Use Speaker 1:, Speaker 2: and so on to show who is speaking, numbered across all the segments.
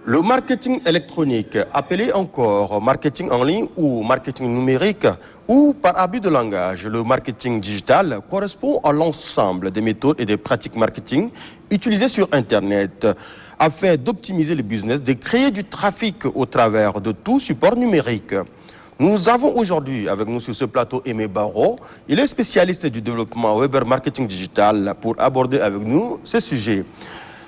Speaker 1: Le marketing électronique, appelé encore marketing en ligne ou marketing numérique, ou par abus de langage, le marketing digital correspond à l'ensemble des méthodes et des pratiques marketing utilisées sur Internet afin d'optimiser le business, de créer du trafic au travers de tout support numérique. Nous avons aujourd'hui avec nous sur ce plateau Aimé Barreau. Il est spécialiste du développement web et marketing digital pour aborder avec nous ce sujet.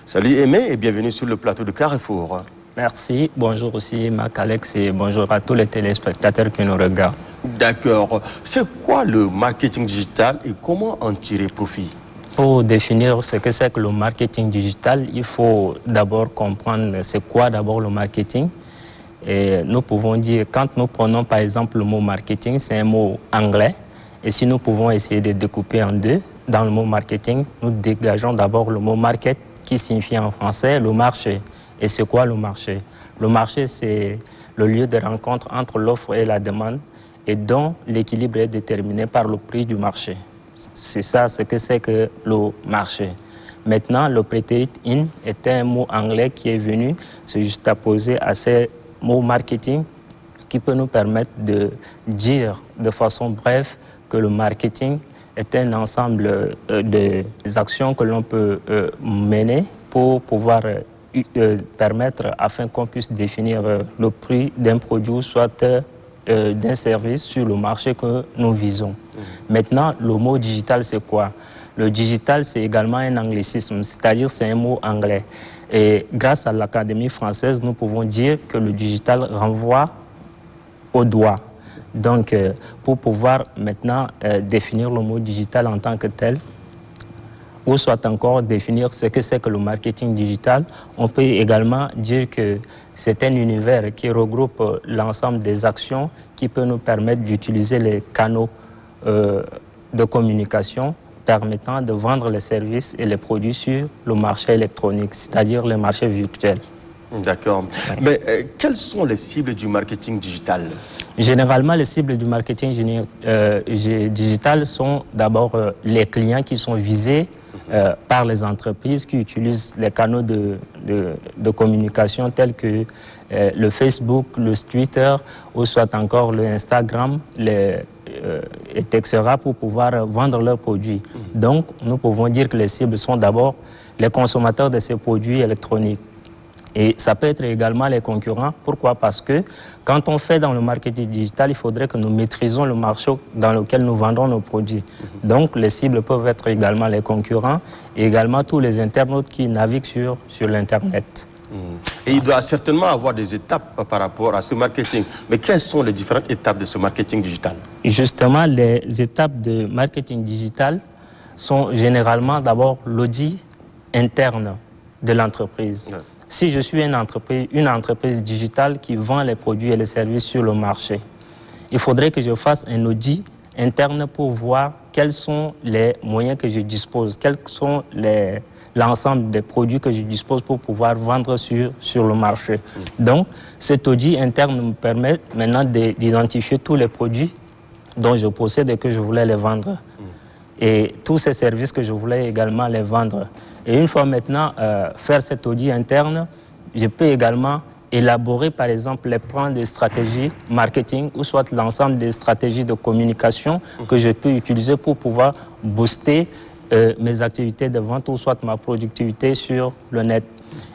Speaker 1: Salut Aimé et bienvenue sur le plateau de Carrefour.
Speaker 2: Merci, bonjour aussi Marc Alex et bonjour à tous les téléspectateurs qui nous regardent.
Speaker 1: D'accord. C'est quoi le marketing digital et comment en tirer profit?
Speaker 2: Pour définir ce que c'est que le marketing digital, il faut d'abord comprendre c'est quoi d'abord le marketing. Et nous pouvons dire, quand nous prenons par exemple le mot marketing, c'est un mot anglais. Et si nous pouvons essayer de découper en deux, dans le mot marketing, nous dégageons d'abord le mot market qui signifie en français le marché. Et c'est quoi le marché? Le marché, c'est le lieu de rencontre entre l'offre et la demande et dont l'équilibre est déterminé par le prix du marché. C'est ça ce que c'est que le marché. Maintenant, le prétérit in est un mot anglais qui est venu se juxtaposer à ces mots marketing qui peut nous permettre de dire de façon brève que le marketing est un ensemble des actions que l'on peut mener pour pouvoir permettre afin qu'on puisse définir le prix d'un produit soit d'un service sur le marché que nous visons. Maintenant, le mot digital, c'est quoi? Le digital, c'est également un anglicisme, c'est-à-dire c'est un mot anglais. Et grâce à l'Académie française, nous pouvons dire que le digital renvoie au doigt. Donc, pour pouvoir maintenant définir le mot digital en tant que tel, ou soit encore définir ce que c'est que le marketing digital, on peut également dire que c'est un univers qui regroupe l'ensemble des actions qui peut nous permettre d'utiliser les canaux de communication permettant de vendre les services et les produits sur le marché électronique, c'est-à-dire le marché virtuel.
Speaker 1: D'accord. Ouais. Mais quelles sont les cibles du marketing digital?
Speaker 2: Généralement, les cibles du marketing digital sont d'abord les clients qui sont visés par les entreprises qui utilisent les canaux de communication tels que le Facebook, le Twitter ou soit encore le Instagram, etc. pour pouvoir vendre leurs produits. Donc, nous pouvons dire que les cibles sont d'abord les consommateurs de ces produits électroniques. Et ça peut être également les concurrents. Pourquoi? Parce que quand on fait dans le marketing digital, il faudrait que nous maîtrisons le marché dans lequel nous vendons nos produits. Donc les cibles peuvent être également les concurrents et également tous les internautes qui naviguent sur l'Internet.
Speaker 1: Et il doit certainement avoir des étapes par rapport à ce marketing. Mais quelles sont les différentes étapes de ce marketing digital?
Speaker 2: Justement, les étapes de marketing digital sont généralement d'abord l'audit interne de l'entreprise. Ouais. Si je suis une entreprise digitale qui vend les produits et les services sur le marché, il faudrait que je fasse un audit interne pour voir quels sont les moyens que je dispose, quels sont l'ensemble des produits que je dispose pour pouvoir vendre sur le marché. Donc, cet audit interne me permet maintenant d'identifier tous les produits dont je possède et que je voulais les vendre. Et tous ces services que je voulais également les vendre. Et une fois maintenant faire cet audit interne, je peux également élaborer par exemple les plans de stratégie marketing ou soit l'ensemble des stratégies de communication que je peux utiliser pour pouvoir booster mes activités de vente ou soit ma productivité sur le net.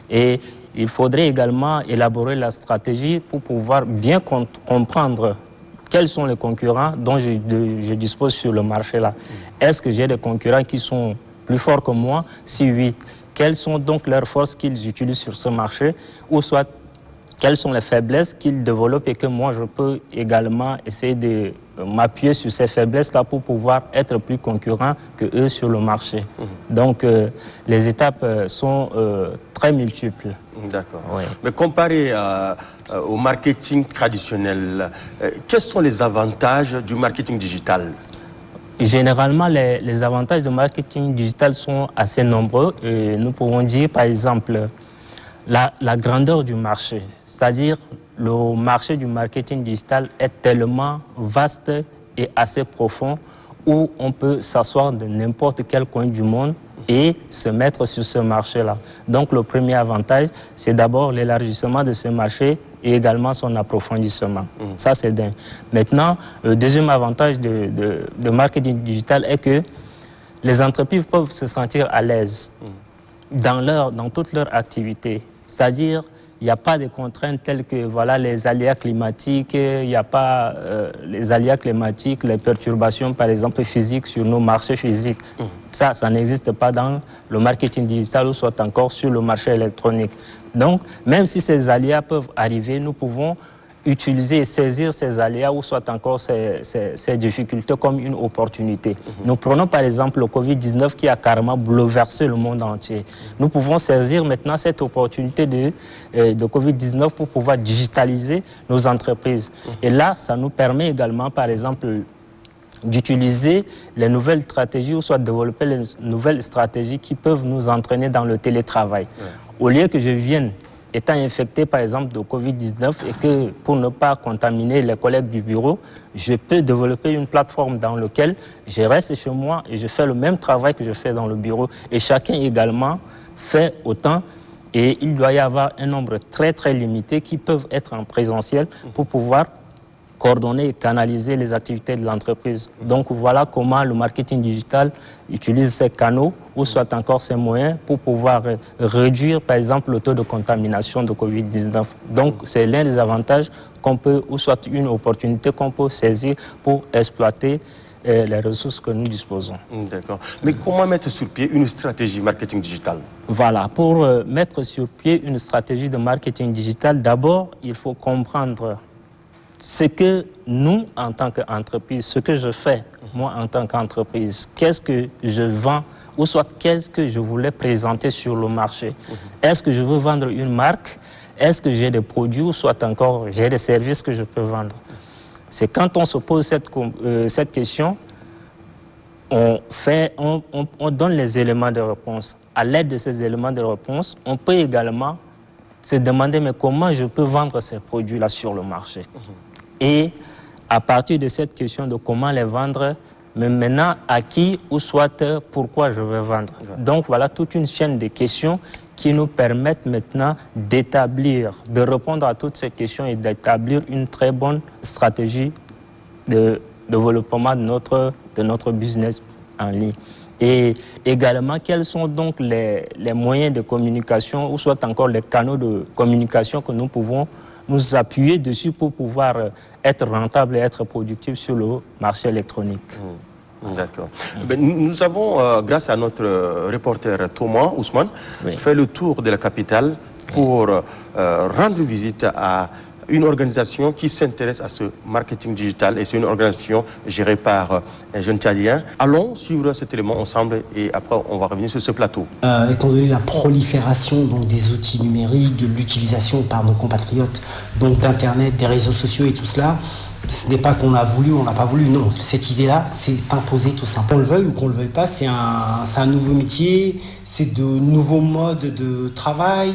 Speaker 2: Et il faudrait également élaborer la stratégie pour pouvoir bien comprendre quels sont les concurrents dont je dispose sur le marché là. Est-ce que j'ai des concurrents qui sont plus forts que moi? Si oui, quelles sont donc leurs forces qu'ils utilisent sur ce marché? Ou soit, quelles sont les faiblesses qu'ils développent et que moi je peux également essayer de m'appuyer sur ces faiblesses-là pour pouvoir être plus concurrent que eux sur le marché. Donc les étapes sont très multiples.
Speaker 1: D'accord. Ouais. Mais comparé au marketing traditionnel, quels sont les avantages du marketing digital?
Speaker 2: Généralement, les avantages du marketing digital sont assez nombreux. Nous pouvons dire par exemple la grandeur du marché, c'est-à-dire le marché du marketing digital est tellement vaste et assez profond où on peut s'asseoir de n'importe quel coin du monde et se mettre sur ce marché-là. Donc le premier avantage, c'est d'abord l'élargissement de ce marché et également son approfondissement. Ça, c'est d'un. Maintenant, le deuxième avantage de marketing digital est que les entreprises peuvent se sentir à l'aise dans toute leur activité. C'est-à-dire, il n'y a pas de contraintes telles que voilà, les aléas climatiques, il n'y a pas les aléas climatiques, les perturbations par exemple physiques sur nos marchés physiques. Ça n'existe pas dans le marketing digital ou soit encore sur le marché électronique. Donc, même si ces aléas peuvent arriver, nous pouvons utiliser et saisir ces aléas ou soit encore ces difficultés comme une opportunité. Nous prenons par exemple le Covid-19 qui a carrément bouleversé le monde entier. Nous pouvons saisir maintenant cette opportunité de Covid-19 pour pouvoir digitaliser nos entreprises. Et là, ça nous permet également par exemple d'utiliser les nouvelles stratégies ou soit de développer les nouvelles stratégies qui peuvent nous entraîner dans le télétravail. Au lieu que je vienne étant infecté par exemple de Covid-19 et que pour ne pas contaminer les collègues du bureau, je peux développer une plateforme dans laquelle je reste chez moi et je fais le même travail que je fais dans le bureau. Et chacun également fait autant. Et il doit y avoir un nombre très très limité qui peuvent être en présentiel pour pouvoir coordonner et canaliser les activités de l'entreprise. Donc voilà comment le marketing digital utilise ces canaux ou soit encore ces moyens pour pouvoir réduire par exemple le taux de contamination de Covid-19. Donc c'est l'un des avantages qu'on peut, ou soit une opportunité qu'on peut saisir pour exploiter les ressources que nous disposons.
Speaker 1: D'accord. Mais comment mettre sur pied une stratégie marketing digital?
Speaker 2: Voilà, pour mettre sur pied une stratégie de marketing digital, d'abord il faut comprendre ce que nous, en tant qu'entreprise, ce que je fais, moi, en tant qu'entreprise, qu'est-ce que je vends, ou soit qu'est-ce que je voulais présenter sur le marché. Est-ce que je veux vendre une marque? Est-ce que j'ai des produits, ou soit encore j'ai des services que je peux vendre? C'est quand on se pose cette question, on donne les éléments de réponse. À l'aide de ces éléments de réponse, on peut également se demander mais comment je peux vendre ces produits-là sur le marché. Et à partir de cette question de comment les vendre, mais maintenant à qui ou soit pourquoi je veux vendre. Donc voilà toute une chaîne de questions qui nous permettent maintenant d'établir, de répondre à toutes ces questions et d'établir une très bonne stratégie de développement de notre business en ligne. Et également, quels sont donc les moyens de communication ou soit encore les canaux de communication que nous pouvons nous appuyer dessus pour pouvoir être rentable et être productif sur le marché électronique.
Speaker 1: D'accord. Nous avons, grâce à notre reporter Thomas Ousmane, fait le tour de la capitale pour rendre visite à une organisation qui s'intéresse à ce marketing digital et c'est une organisation gérée par un jeune Tchadien. Allons suivre cet élément ensemble et après on va revenir sur ce plateau.
Speaker 3: Étant donné la prolifération donc, des outils numériques, de l'utilisation par nos compatriotes donc d'Internet, des réseaux sociaux et tout cela, ce n'est pas qu'on a voulu, on n'a pas voulu, non. Cette idée-là, c'est imposé tout simplement. Qu'on le veuille ou qu'on le veuille pas, c'est un nouveau métier, c'est de nouveaux modes de travail.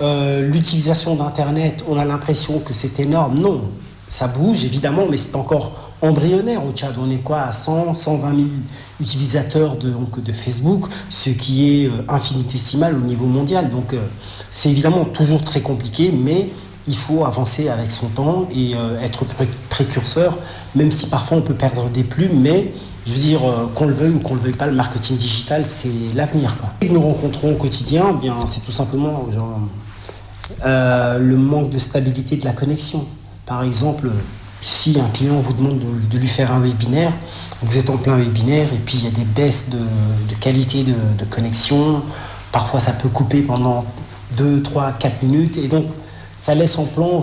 Speaker 3: L'utilisation d'Internet, on a l'impression que c'est énorme. Non, ça bouge évidemment, mais c'est encore embryonnaire au Tchad. On est quoi à 100, 120 000 utilisateurs de Facebook, ce qui est infinitésimal au niveau mondial. Donc c'est évidemment toujours très compliqué, mais il faut avancer avec son temps et être précurseur, même si parfois on peut perdre des plumes, mais je veux dire, qu'on le veuille ou qu'on le veuille pas, le marketing digital, c'est l'avenir. Nous rencontrons au quotidien, bien, c'est tout simplement genre, le manque de stabilité de la connexion. Par exemple, si un client vous demande de lui faire un webinaire, vous êtes en plein webinaire et puis il y a des baisses de qualité de connexion, parfois ça peut couper pendant 2, 3, 4 minutes et donc ça laisse en plan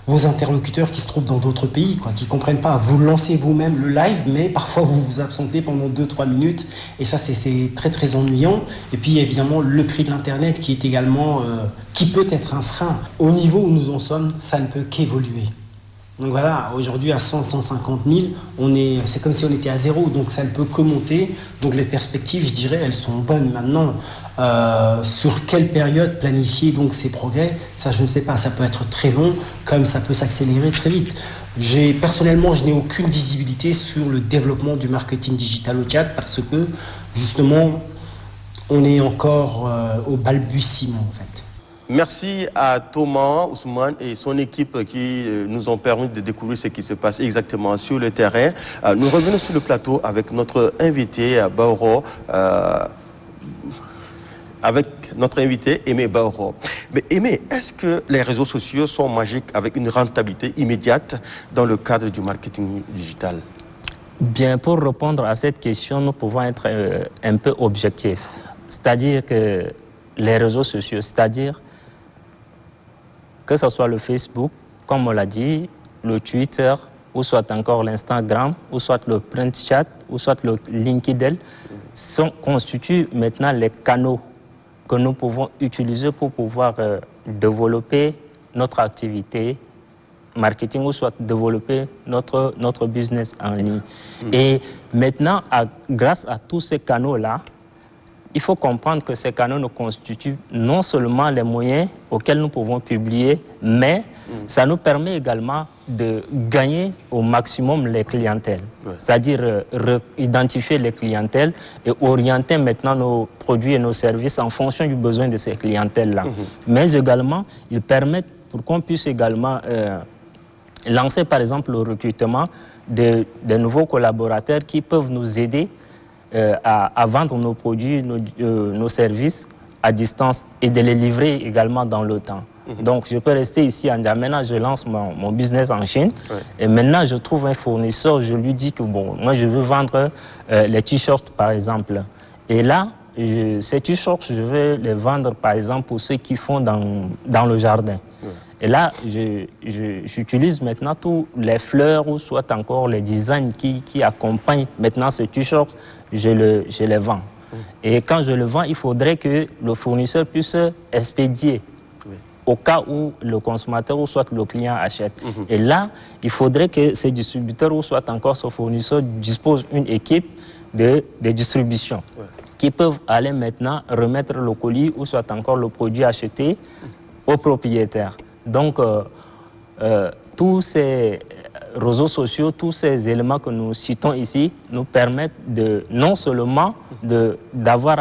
Speaker 3: vos interlocuteurs qui se trouvent dans d'autres pays, qui ne comprennent pas. Vous lancez vous-même le live, mais parfois vous vous absentez pendant 2-3 minutes. Et ça, c'est très très ennuyant. Et puis évidemment, le prix de l'Internet qui est également, qui peut être un frein. Au niveau où nous en sommes, ça ne peut qu'évoluer. Donc voilà, aujourd'hui à 100, 150 000, c'est comme si on était à zéro, donc ça ne peut que monter. Donc les perspectives, je dirais, elles sont bonnes maintenant. Sur quelle période planifier donc ces progrès, ça je ne sais pas, ça peut être très long, comme ça peut s'accélérer très vite. Personnellement, je n'ai aucune visibilité sur le développement du marketing digital au Tchad parce que justement, on est encore au balbutiement en fait.
Speaker 1: Merci à Thomas, Ousmane et son équipe qui nous ont permis de découvrir ce qui se passe exactement sur le terrain. Nous revenons sur le plateau avec notre invité Baoro, Aimé Baoro. Mais Aimé, est-ce que les réseaux sociaux sont magiques avec une rentabilité immédiate dans le cadre du marketing digital?
Speaker 2: Bien, pour répondre à cette question, nous pouvons être un peu objectifs. C'est-à-dire que les réseaux sociaux, c'est-à-dire que ce soit le Facebook, comme on l'a dit, le Twitter, ou soit encore l'Instagram, ou soit le print chat, ou soit le LinkedIn, constituent maintenant les canaux que nous pouvons utiliser pour pouvoir développer notre activité marketing ou soit développer notre business en ligne. Et maintenant, grâce à tous ces canaux-là, il faut comprendre que ces canaux nous constituent non seulement les moyens auxquels nous pouvons publier, mais ça nous permet également de gagner au maximum les clientèles. C'est-à-dire identifier les clientèles et orienter maintenant nos produits et nos services en fonction du besoin de ces clientèles-là. Mais également, ils permettent pour qu'on puisse également lancer par exemple le recrutement de nouveaux collaborateurs qui peuvent nous aider à vendre nos produits, nos services à distance et de les livrer également dans le temps. Donc je peux rester ici à N'Djamena, je lance mon business en Chine et maintenant je trouve un fournisseur, je lui dis que bon, moi je veux vendre les t-shirts par exemple. Et là, ces t-shirts, je vais les vendre par exemple pour ceux qui font dans le jardin. Et là, j'utilise maintenant tous les fleurs ou soit encore les designs qui accompagnent maintenant ce t-shirt, je les vends. Et quand je le vends, il faudrait que le fournisseur puisse expédier au cas où le consommateur ou soit le client achète. Et là, il faudrait que ce distributeur ou soit encore ce fournisseur dispose d'une équipe de distribution qui peuvent aller maintenant remettre le colis ou soit encore le produit acheté au propriétaire. Donc, tous ces réseaux sociaux, tous ces éléments que nous citons ici nous permettent non seulement d'avoir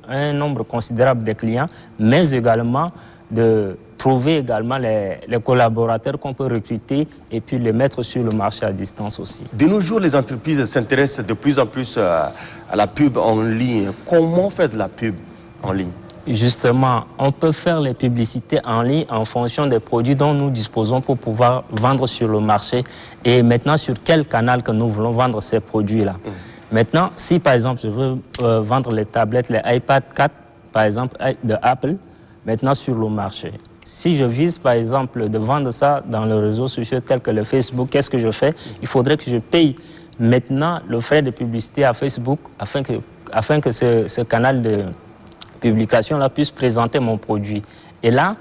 Speaker 2: un nombre considérable de clients, mais également de trouver également les collaborateurs qu'on peut recruter et puis les mettre sur le marché à distance aussi.
Speaker 1: De nos jours, les entreprises s'intéressent de plus en plus à la pub en ligne. Comment faire de la pub en ligne?
Speaker 2: Justement, on peut faire les publicités en ligne en fonction des produits dont nous disposons pour pouvoir vendre sur le marché et maintenant sur quel canal que nous voulons vendre ces produits-là. Maintenant, si par exemple je veux vendre les tablettes, les iPad 4 par exemple de Apple, maintenant sur le marché. Si je vise par exemple de vendre ça dans les réseaux sociaux tels que le Facebook, qu'est-ce que je fais? Il faudrait que je paye maintenant le frais de publicité à Facebook afin que ce canal de publication-là puisse présenter mon produit. Et là,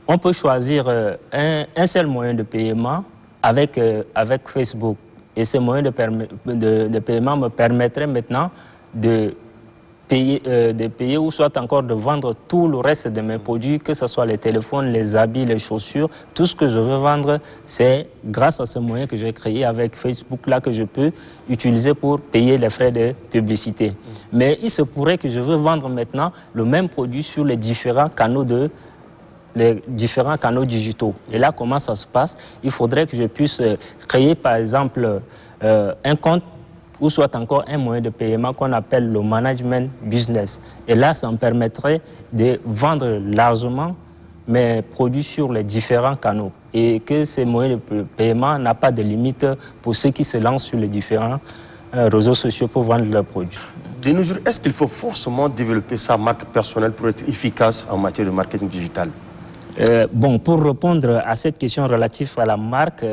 Speaker 2: on peut choisir un seul moyen de paiement avec Facebook. Et ce moyen de paiement me permettrait maintenant de payer ou soit encore de vendre tout le reste de mes produits, que ce soit les téléphones, les habits, les chaussures. Tout ce que je veux vendre, c'est grâce à ce moyen que j'ai créé avec Facebook là que je peux utiliser pour payer les frais de publicité. Mais il se pourrait que je veux vendre maintenant le même produit sur les différents canaux digitaux. Et là, comment ça se passe? Il faudrait que je puisse créer par exemple un compte ou soit encore un moyen de paiement qu'on appelle le management business. Et là, ça me permettrait de vendre largement mes produits sur les différents canaux et que ces moyens de paiement n'ont pas de limite pour ceux qui se lancent sur les différents réseaux sociaux pour vendre leurs produits.
Speaker 1: De nos jours, est-ce qu'il faut forcément développer sa marque personnelle pour être efficace en matière de marketing digital?
Speaker 2: Bon, pour répondre à cette question relative à la marque,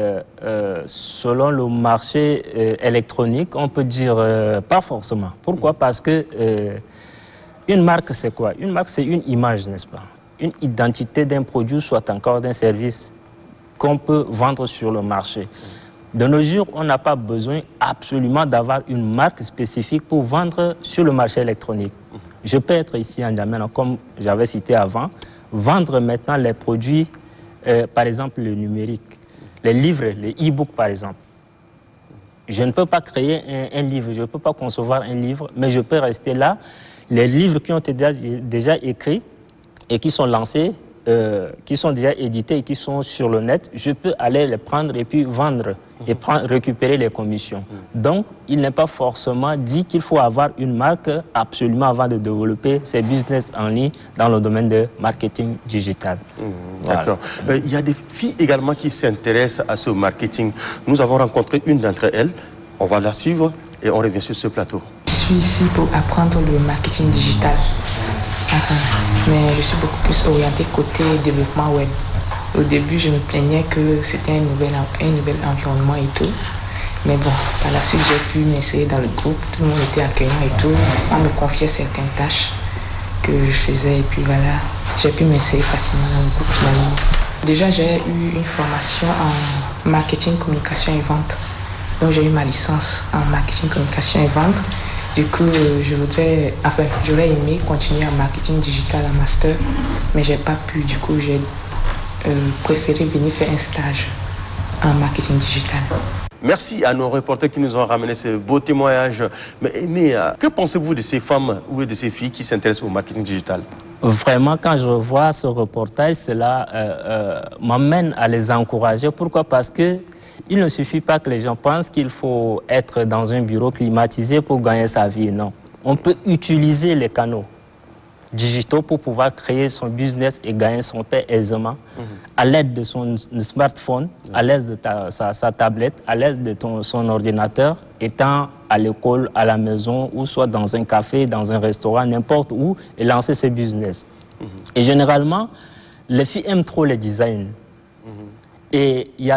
Speaker 2: selon le marché électronique, on peut dire pas forcément. Pourquoi? Parce que une marque, c'est quoi? Une marque, c'est une image, n'est-ce pas? Une identité d'un produit, soit encore d'un service qu'on peut vendre sur le marché. De nos jours, on n'a pas besoin absolument d'avoir une marque spécifique pour vendre sur le marché électronique. Je peux être ici en N'Djamena, comme j'avais cité avant, vendre maintenant les produits, par exemple le numérique, les livres, les e-books par exemple. Je ne peux pas créer un livre, je ne peux pas concevoir un livre, mais je peux rester là. Les livres qui ont été déjà écrits et qui sont lancés, qui sont déjà édités et qui sont sur le net, je peux aller les prendre et puis vendre et récupérer les commissions. Donc, il n'est pas forcément dit qu'il faut avoir une marque absolument avant de développer ses business en ligne dans le domaine de marketing digital.
Speaker 1: D'accord. Voilà. Il y a des filles également qui s'intéressent à ce marketing. Nous avons rencontré une d'entre elles. On va la suivre et on revient sur ce plateau.
Speaker 4: Je suis ici pour apprendre le marketing digital. Mais je suis beaucoup plus orientée côté développement web. Au début, je me plaignais que c'était un nouvel environnement et tout. Mais bon, par la suite, j'ai pu m'essayer dans le groupe. Tout le monde était accueillant et tout. On me confiait certaines tâches que je faisais et puis voilà, j'ai pu m'essayer facilement dans le groupe finalement. Déjà, j'ai eu une formation en marketing, communication et vente. Donc, j'ai eu ma licence en marketing, communication et vente. Du coup, j'aurais aimé continuer en marketing digital en master, mais j'ai pas pu. Du coup, j'ai préféré venir faire un stage en marketing digital.
Speaker 1: Merci à nos reporters qui nous ont ramené ce beau témoignage. Mais que pensez-vous de ces femmes ou de ces filles qui s'intéressent au marketing digital?
Speaker 2: Vraiment, quand je vois ce reportage, cela m'amène à les encourager. Pourquoi? Parce que il ne suffit pas que les gens pensent qu'il faut être dans un bureau climatisé pour gagner sa vie. Non. On peut utiliser les canaux digitaux pour pouvoir créer son business et gagner son pain aisément à l'aide de son smartphone, à l'aide de sa tablette, à l'aide de son ordinateur, étant à l'école, à la maison, ou soit dans un café, dans un restaurant, n'importe où, et lancer ce business. Et généralement, les filles aiment trop le design. Et il y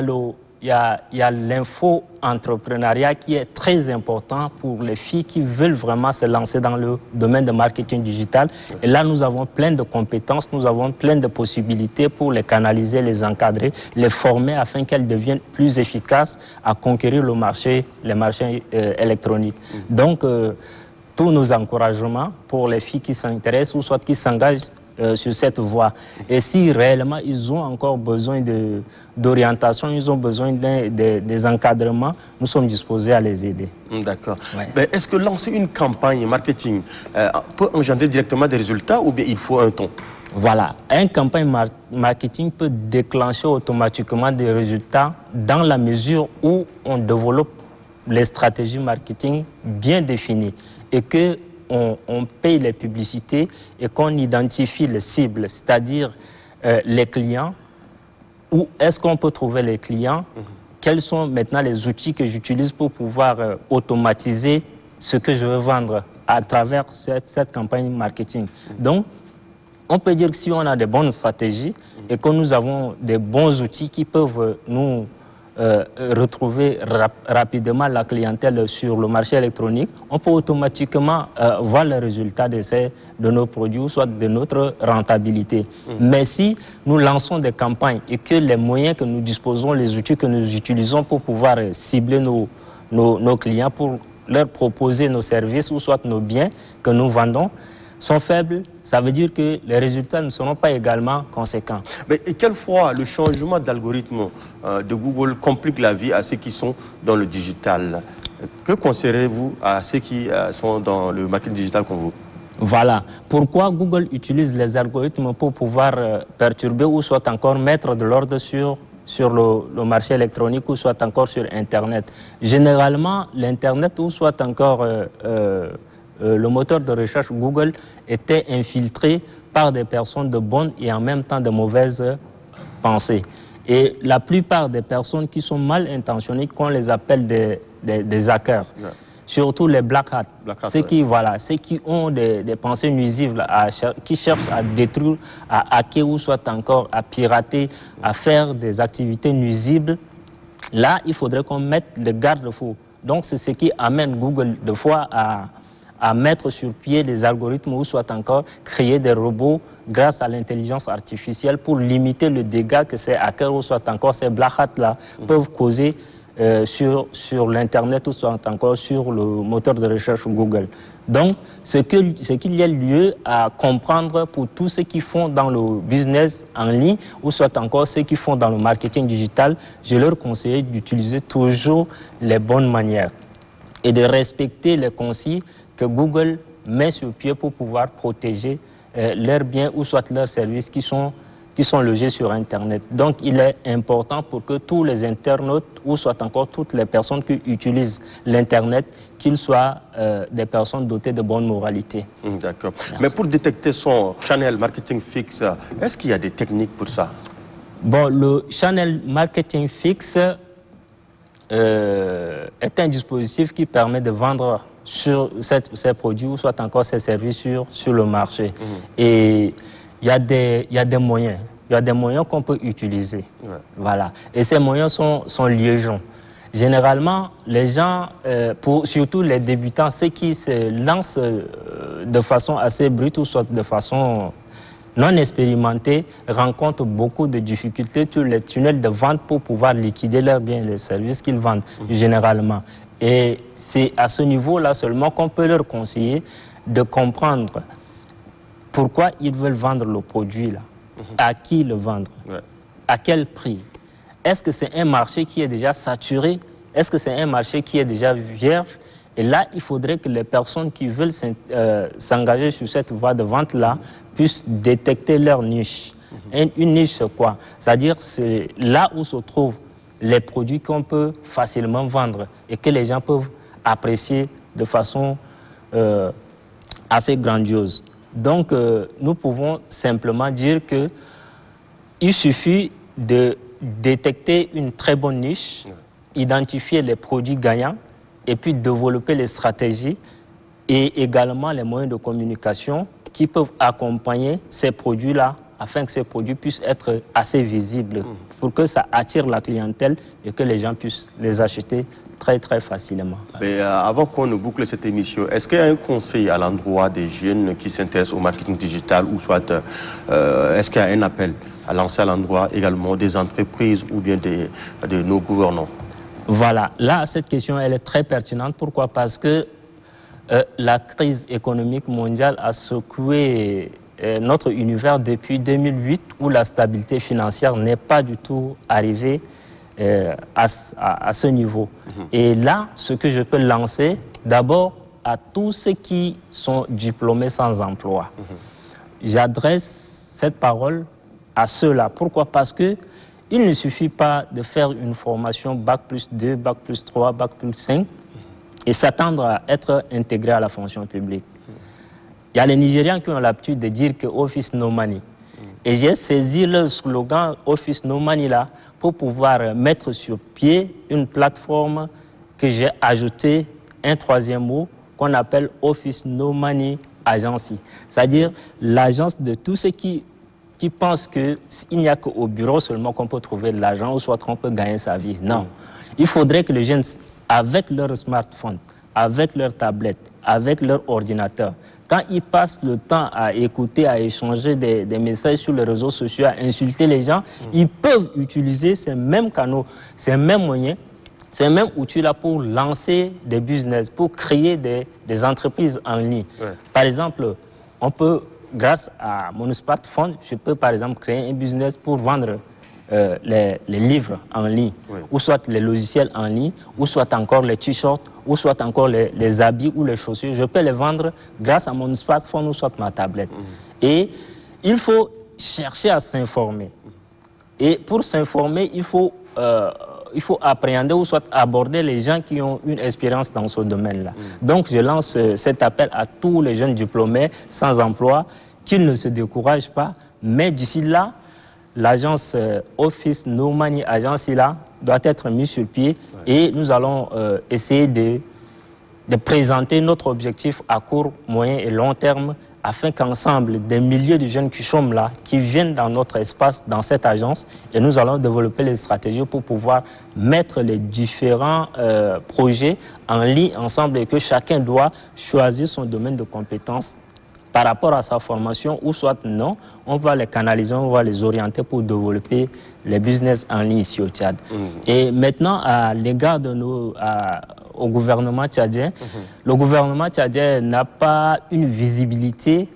Speaker 2: a l'info-entrepreneuriat qui est très important pour les filles qui veulent vraiment se lancer dans le domaine de marketing digital. Et là, nous avons plein de compétences, nous avons plein de possibilités pour les canaliser, les encadrer, les former afin qu'elles deviennent plus efficaces à conquérir le marché, les marchés électroniques. Donc, tous nos encouragements pour les filles qui s'intéressent ou soit qui s'engagent sur cette voie. Et si réellement ils ont encore besoin d'orientation, ils ont besoin des encadrements, nous sommes disposés à les aider.
Speaker 1: D'accord. Ouais. Est-ce que lancer une campagne marketing peut engendrer directement des résultats ou bien il faut un temps?
Speaker 2: Voilà, une campagne marketing peut déclencher automatiquement des résultats dans la mesure où on développe les stratégies marketing bien définies et que on paye les publicités et qu'on identifie les cibles, c'est-à-dire les clients. Où est-ce qu'on peut trouver les clients? Quels sont maintenant les outils que j'utilise pour pouvoir automatiser ce que je veux vendre à travers cette campagne marketing? Donc, on peut dire que si on a de bonnes stratégies et que nous avons des bons outils qui peuvent nous retrouver rapidement la clientèle sur le marché électronique, on peut automatiquement voir les résultats de nos produits, soit de notre rentabilité. Mais si nous lançons des campagnes et que les moyens que nous disposons, les outils que nous utilisons pour pouvoir cibler nos clients, pour leur proposer nos services ou soit nos biens que nous vendons, sont faibles, ça veut dire que les résultats ne seront pas également conséquents.
Speaker 1: Mais quelquefois, le changement d'algorithme de Google complique la vie à ceux qui sont dans le digital. Que conseillerez-vous à ceux qui sont dans le marketing digital comme vous?
Speaker 2: Voilà. Pourquoi Google utilise les algorithmes pour pouvoir perturber ou soit encore mettre de l'ordre sur le marché électronique ou soit encore sur Internet? Généralement, l'Internet ou soit encore le moteur de recherche Google était infiltré par des personnes de bonnes et en même temps de mauvaises pensées. Et la plupart des personnes qui sont mal intentionnées, qu'on les appelle des hackers, surtout les black hats, ceux qui ont des pensées nuisibles, qui cherchent à détruire, à hacker ou soit encore à pirater, à faire des activités nuisibles, là, il faudrait qu'on mette des garde-fous. Donc, c'est ce qui amène Google de fois à à mettre sur pied des algorithmes ou soit encore créer des robots grâce à l'intelligence artificielle pour limiter le dégât que ces hackers ou soit encore ces black hats-là peuvent causer sur l'Internet ou soit encore sur le moteur de recherche Google. Donc, ce qu'il y a lieu à comprendre pour tous ceux qui font dans le business en ligne ou soit encore ceux qui font dans le marketing digital, je leur conseille d'utiliser toujours les bonnes manières et de respecter les consignes que Google met sur pied pour pouvoir protéger leurs biens ou soit leurs services qui sont logés sur Internet. Donc, il est important pour que tous les internautes ou soit encore toutes les personnes qui utilisent l'Internet, qu'ils soient des personnes dotées de bonne moralité.
Speaker 1: D'accord. Mais pour détecter son channel marketing fixe, est-ce qu'il y a des techniques pour ça?
Speaker 2: Bon, le channel marketing fixe est un dispositif qui permet de vendre sur ces produits ou soit encore ces services sur le marché. Et il y a des moyens. Il y a des moyens qu'on peut utiliser. Voilà. Et ces moyens sont liaisons. Généralement, les gens, surtout les débutants, ceux qui se lancent de façon assez brute ou soit de façon non expérimentée, rencontrent beaucoup de difficultés sur les tunnels de vente pour pouvoir liquider leurs biens et les services qu'ils vendent, généralement. Et c'est à ce niveau-là seulement qu'on peut leur conseiller de comprendre pourquoi ils veulent vendre le produit là, à qui le vendre, à quel prix. Est-ce que c'est un marché qui est déjà saturé? Est-ce que c'est un marché qui est déjà vierge? Et là, il faudrait que les personnes qui veulent s'engager sur cette voie de vente-là puissent détecter leur niche. Une niche, c'est quoi? C'est-à-dire, c'est là où se trouvent les produits qu'on peut facilement vendre et que les gens peuvent apprécier de façon assez grandiose. Donc, nous pouvons simplement dire qu'il suffit de détecter une très bonne niche, identifier les produits gagnants et puis développer les stratégies et également les moyens de communication qui peuvent accompagner ces produits-là afin que ces produits puissent être assez visibles pour que ça attire la clientèle et que les gens puissent les acheter très très facilement.
Speaker 1: Mais avant qu'on ne boucle cette émission, est-ce qu'il y a un conseil à l'endroit des jeunes qui s'intéressent au marketing digital ou soit est-ce qu'il y a un appel à lancer à l'endroit également des entreprises ou bien de nos gouvernants?
Speaker 2: Voilà, là cette question elle est très pertinente. Pourquoi? Parce que la crise économique mondiale a secoué notre univers depuis 2008 où la stabilité financière n'est pas du tout arrivée à ce niveau. Et là, ce que je peux lancer, d'abord à tous ceux qui sont diplômés sans emploi. J'adresse cette parole à ceux-là. Pourquoi? Parce que il ne suffit pas de faire une formation Bac+2, Bac+3, Bac+5 et s'attendre à être intégré à la fonction publique. Il y a les Nigérians qui ont l'habitude de dire que Office No Money. Et j'ai saisi le slogan Office No Money là pour pouvoir mettre sur pied une plateforme que j'ai ajouté un troisième mot qu'on appelle Office No Money Agency. C'est-à-dire l'agence de tous ceux qui pensent qu'il n'y a qu'au bureau seulement qu'on peut trouver de l'argent ou soit qu'on peut gagner sa vie. Non. Il faudrait que les jeunes, avec leur smartphone, avec leur tablette, avec leur ordinateur, quand ils passent le temps à écouter, à échanger des messages sur les réseaux sociaux, à insulter les gens, ils peuvent utiliser ces mêmes canaux, ces mêmes moyens, ces mêmes outils-là pour lancer des business, pour créer des entreprises en ligne. Par exemple, on peut, grâce à mon smartphone, je peux par exemple créer un business pour vendre les livres en ligne, ou soit les logiciels en ligne, ou soit encore les t-shirts, ou soit encore les habits ou les chaussures. Je peux les vendre grâce à mon smartphone ou soit ma tablette. Et il faut chercher à s'informer. Et pour s'informer, il faut appréhender ou soit aborder les gens qui ont une expérience dans ce domaine-là. Donc je lance cet appel à tous les jeunes diplômés sans emploi, qu'ils ne se découragent pas, mais d'ici là, l'agence Office No Money Agency là doit être mise sur pied et nous allons essayer de présenter notre objectif à court, moyen et long terme afin qu'ensemble, des milliers de jeunes qui chôment là, qui viennent dans notre espace, dans cette agence, et nous allons développer les stratégies pour pouvoir mettre les différents projets en ligne ensemble et que chacun doit choisir son domaine de compétences par rapport à sa formation ou soit non, on va les canaliser, on va les orienter pour développer les business en ligne ici au Tchad. Et maintenant, à l'égard de au gouvernement tchadien, le gouvernement tchadien n'a pas une visibilité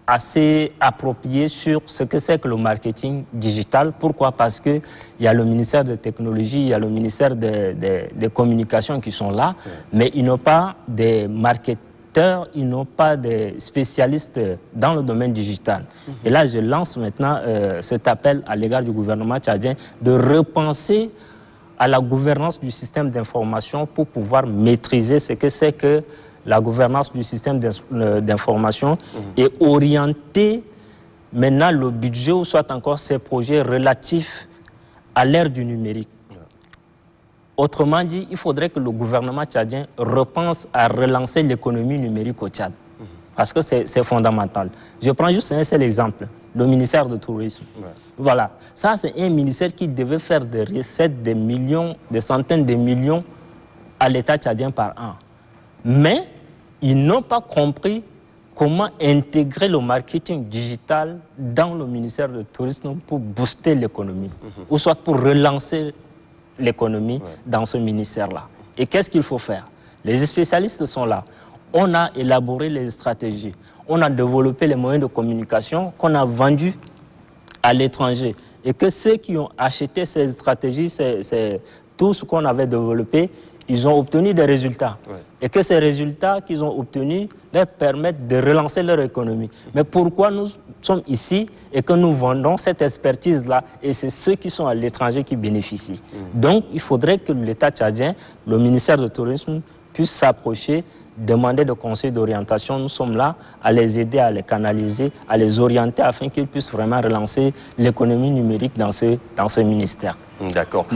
Speaker 2: assez appropriée sur ce que c'est que le marketing digital. Pourquoi? Parce qu'il y a le ministère des Technologies, il y a le ministère des Communications qui sont là, mais ils n'ont pas des marketeurs, ils n'ont pas de spécialistes dans le domaine digital. Et là, je lance maintenant cet appel à l'égard du gouvernement tchadien de repenser à la gouvernance du système d'information pour pouvoir maîtriser ce que c'est que la gouvernance du système d'information et orienter maintenant le budget ou soit encore ces projets relatifs à l'ère du numérique. Autrement dit, il faudrait que le gouvernement tchadien repense à relancer l'économie numérique au Tchad. Parce que c'est fondamental. Je prends juste un seul exemple, le ministère du Tourisme. Voilà. Ça, c'est un ministère qui devait faire des recettes de millions, des centaines de millions à l'État tchadien par an. Mais ils n'ont pas compris comment intégrer le marketing digital dans le ministère du Tourisme pour booster l'économie, ou soit pour relancer l'économie dans ce ministère-là. Et qu'est-ce qu'il faut faire? Les spécialistes sont là. On a élaboré les stratégies. On a développé les moyens de communication qu'on a vendus à l'étranger. Et que ceux qui ont acheté ces stratégies, c'est tout ce qu'on avait développé, ils ont obtenu des résultats. Et que ces résultats qu'ils ont obtenus leur permettent de relancer leur économie. Mais pourquoi nous sommes ici et que nous vendons cette expertise-là et c'est ceux qui sont à l'étranger qui bénéficient. Donc, il faudrait que l'État tchadien, le ministère du Tourisme, puisse s'approcher, demander des conseils d'orientation. Nous sommes là à les aider, à les canaliser, à les orienter afin qu'ils puissent vraiment relancer l'économie numérique dans ce ministère.
Speaker 1: D'accord.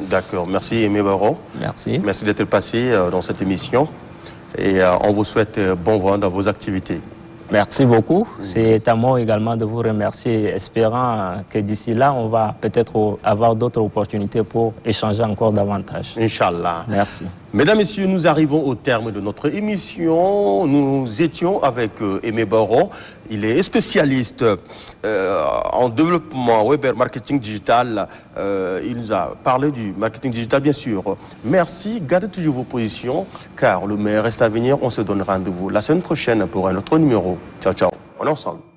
Speaker 1: D'accord, merci Aimé Baro.
Speaker 2: Merci.
Speaker 1: Merci d'être passé dans cette émission et on vous souhaite bon vent dans vos activités.
Speaker 2: Merci beaucoup. C'est à moi également de vous remercier, espérant que d'ici là, on va peut-être avoir d'autres opportunités pour échanger encore davantage.
Speaker 1: Inch'Allah.
Speaker 2: Merci.
Speaker 1: Mesdames, Messieurs, nous arrivons au terme de notre émission. Nous étions avec Aimé Baro. Il est spécialiste en développement web et marketing digital. Il nous a parlé du marketing digital, bien sûr. Merci. Gardez toujours vos positions, car le meilleur reste à venir. On se donne rendez-vous la semaine prochaine pour un autre numéro. Ciao, ciao. On est ensemble.